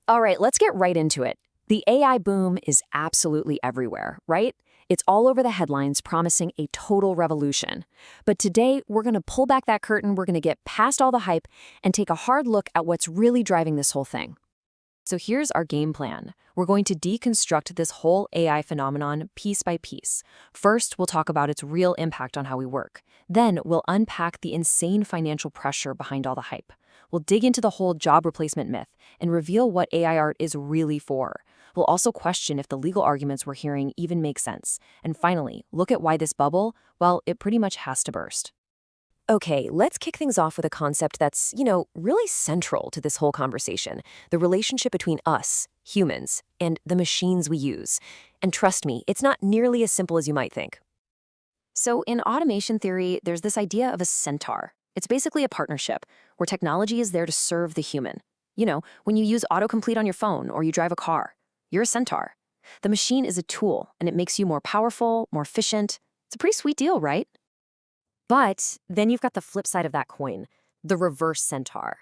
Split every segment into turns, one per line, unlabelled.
All right, let's get right into it. The AI boom is absolutely everywhere, right? It's all over the headlines promising a total revolution. But today, we're going to pull back that curtain, we're going to get past all the hype, and take a hard look at what's really driving this whole thing. So here's our game plan. We're going to deconstruct this whole AI phenomenon piece by piece. First, we'll talk about its real impact on how we work. Then, we'll unpack the insane financial pressure behind all the hype. We'll dig into the whole job replacement myth and reveal what AI art is really for. We'll also question if the legal arguments we're hearing even make sense. And finally, look at why this bubble, well, it pretty much has to burst. Okay, let's kick things off with a concept that's, really central to this whole conversation. The relationship between us, humans, and the machines we use. And trust me, it's not nearly as simple as you might think. So in automation theory, there's this idea of a centaur. It's basically a partnership where technology is there to serve the human. When you use autocomplete on your phone or you drive a car, you're a centaur. The machine is a tool, and it makes you more powerful, more efficient. It's a pretty sweet deal, right? But then you've got the flip side of that coin, the reverse centaur.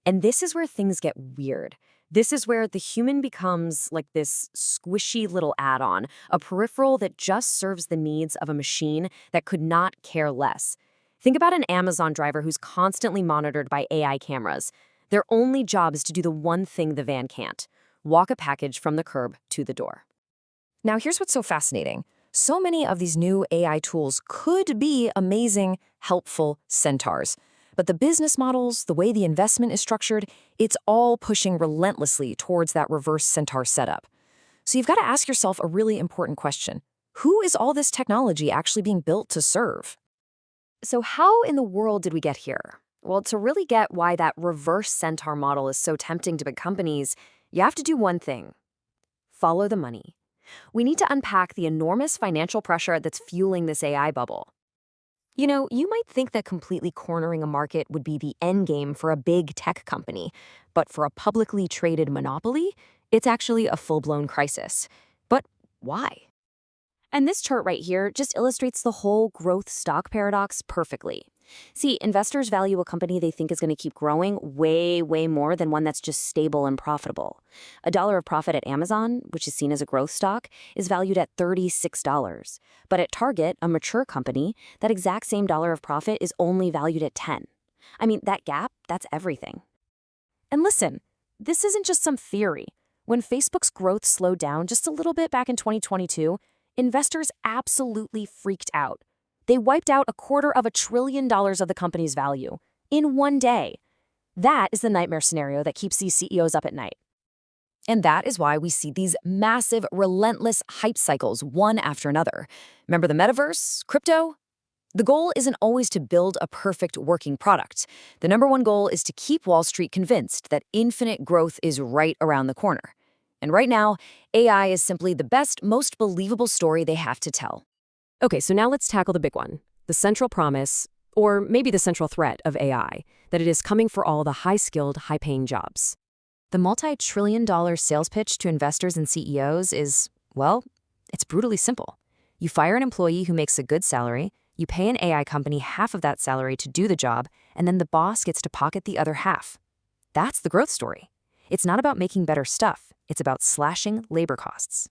And this is where things get weird. This is where the human becomes like this squishy little add-on, a peripheral that just serves the needs of a machine that could not care less. Think about an Amazon driver who's constantly monitored by AI cameras. Their only job is to do the one thing the van can't: walk a package from the curb to the door. Now, here's what's so fascinating. So many of these new AI tools could be amazing, helpful centaurs. But the business models, the way the investment is structured, it's all pushing relentlessly towards that reverse centaur setup. So you've got to ask yourself a really important question. Who is all this technology actually being built to serve? So how in the world did we get here? Well, to really get why that reverse centaur model is so tempting to big companies, you have to do one thing: follow the money. We need to unpack the enormous financial pressure that's fueling this AI bubble. You might think that completely cornering a market would be the end game for a big tech company, but for a publicly traded monopoly, it's actually a full-blown crisis. But why? And this chart right here just illustrates the whole growth stock paradox perfectly. See, investors value a company they think is going to keep growing way, way more than one that's just stable and profitable. A dollar of profit at Amazon, which is seen as a growth stock, is valued at $36. But at Target, a mature company, that exact same dollar of profit is only valued at 10. I mean, that gap, that's everything. And listen, this isn't just some theory. When Facebook's growth slowed down just a little bit back in 2022, investors absolutely freaked out. They wiped out $250 billion of the company's value in one day. That is the nightmare scenario that keeps these CEOs up at night. And that is why we see these massive, relentless hype cycles one after another. Remember the metaverse, crypto? The goal isn't always to build a perfect working product. The number one goal is to keep Wall Street convinced that infinite growth is right around the corner. And right now, AI is simply the best, most believable story they have to tell. Okay, so now let's tackle the big one, the central promise, or maybe the central threat of AI, that it is coming for all the high-skilled, high-paying jobs. The multi-trillion-dollar sales pitch to investors and CEOs is, well, it's brutally simple. You fire an employee who makes a good salary, you pay an AI company half of that salary to do the job, and then the boss gets to pocket the other half. That's the growth story. It's not about making better stuff. It's about slashing labor costs.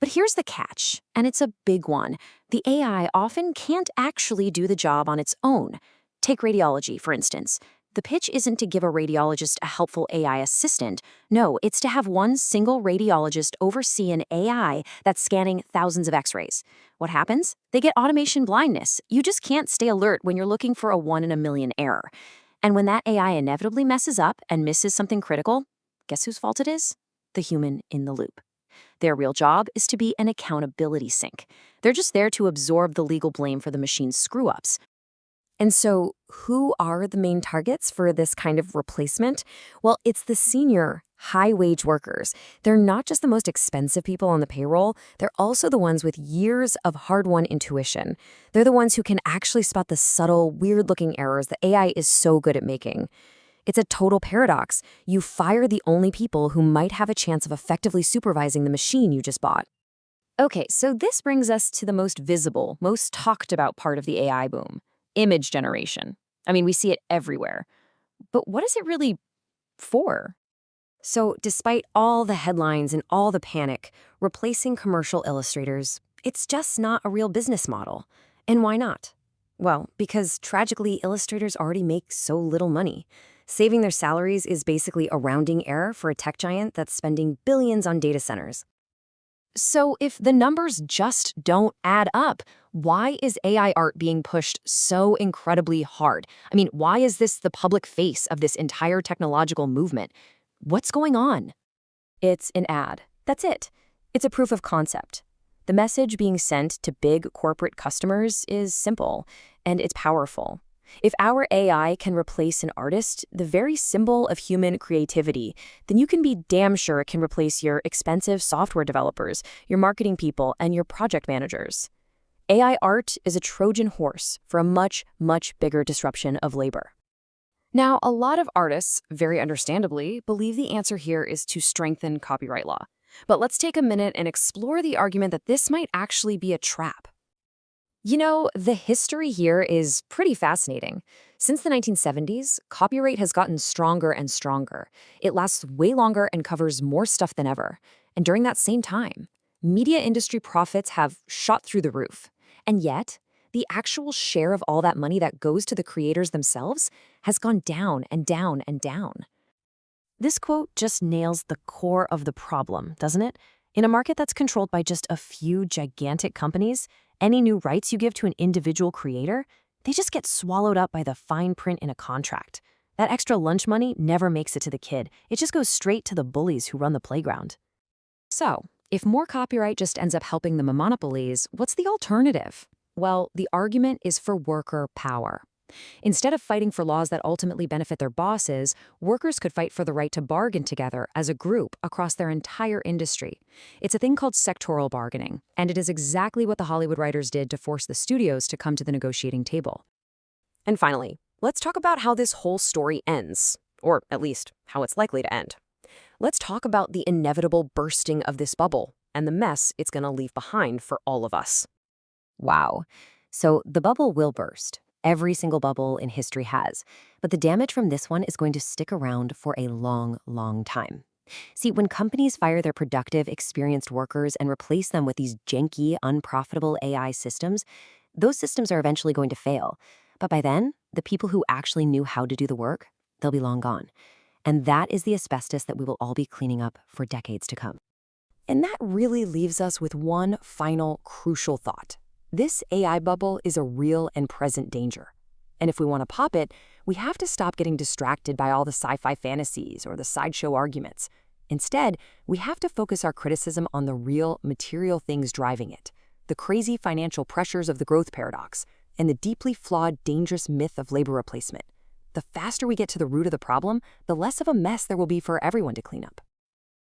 But here's the catch, and it's a big one. The AI often can't actually do the job on its own. Take radiology, for instance. The pitch isn't to give a radiologist a helpful AI assistant. No, it's to have one single radiologist oversee an AI that's scanning thousands of X-rays. What happens? They get automation blindness. You just can't stay alert when you're looking for a 1 in a million error. And when that AI inevitably messes up and misses something critical, guess whose fault it is? The human in the loop. Their real job is to be an accountability sink. They're just there to absorb the legal blame for the machine's screw-ups. And so, who are the main targets for this kind of replacement? Well, it's the senior, high-wage workers. They're not just the most expensive people on the payroll, they're also the ones with years of hard-won intuition. They're the ones who can actually spot the subtle, weird-looking errors that AI is so good at making. It's a total paradox. You fire the only people who might have a chance of effectively supervising the machine you just bought. Okay, so this brings us to the most visible, most talked about part of the AI boom: image generation. I mean, we see it everywhere. But what is it really for?
So, despite all the headlines and all the panic, replacing commercial illustrators, it's just not a real business model. And why not? Well, because tragically, illustrators already make so little money. Saving their salaries is basically a rounding error for a tech giant that's spending billions on data centers.
So if the numbers just don't add up, why is AI art being pushed so incredibly hard? I mean, why is this the public face of this entire technological movement? What's going on?
It's an ad. That's it. It's a proof of concept. The message being sent to big corporate customers is simple, and it's powerful. If our AI can replace an artist, the very symbol of human creativity, then you can be damn sure it can replace your expensive software developers, your marketing people, and your project managers. AI art is a Trojan horse for a much, much bigger disruption of labor.
Now, a lot of artists, very understandably, believe the answer here is to strengthen copyright law. But let's take a minute and explore the argument that this might actually be a trap. You know, the history here is pretty fascinating. Since the 1970s, copyright has gotten stronger and stronger. It lasts way longer and covers more stuff than ever. And during that same time, media industry profits have shot through the roof. And yet, the actual share of all that money that goes to the creators themselves has gone down and down and down.
This quote just nails the core of the problem, doesn't it? In a market that's controlled by just a few gigantic companies, any new rights you give to an individual creator, they just get swallowed up by the fine print in a contract. That extra lunch money never makes it to the kid. It just goes straight to the bullies who run the playground.
So, if more copyright just ends up helping the monopolies, what's the alternative? Well, the argument is for worker power. Instead of fighting for laws that ultimately benefit their bosses, workers could fight for the right to bargain together as a group across their entire industry. It's a thing called sectoral bargaining, and it is exactly what the Hollywood writers did to force the studios to come to the negotiating table.
And finally, let's talk about how this whole story ends, or at least how it's likely to end. Let's talk about the inevitable bursting of this bubble and the mess it's going to leave behind for all of us. Wow. So the bubble will burst. Every single bubble in history has. But the damage from this one is going to stick around for a long, long time. See, when companies fire their productive, experienced workers and replace them with these janky, unprofitable AI systems, those systems are eventually going to fail. But by then, the people who actually knew how to do the work, they'll be long gone. And that is the asbestos that we will all be cleaning up for decades to come. And that really leaves us with one final crucial thought. This AI bubble is a real and present danger. And if we want to pop it, we have to stop getting distracted by all the sci-fi fantasies or the sideshow arguments. Instead, we have to focus our criticism on the real, material things driving it, the crazy financial pressures of the growth paradox, and the deeply flawed, dangerous myth of labor replacement. The faster we get to the root of the problem, the less of a mess there will be for everyone to clean up.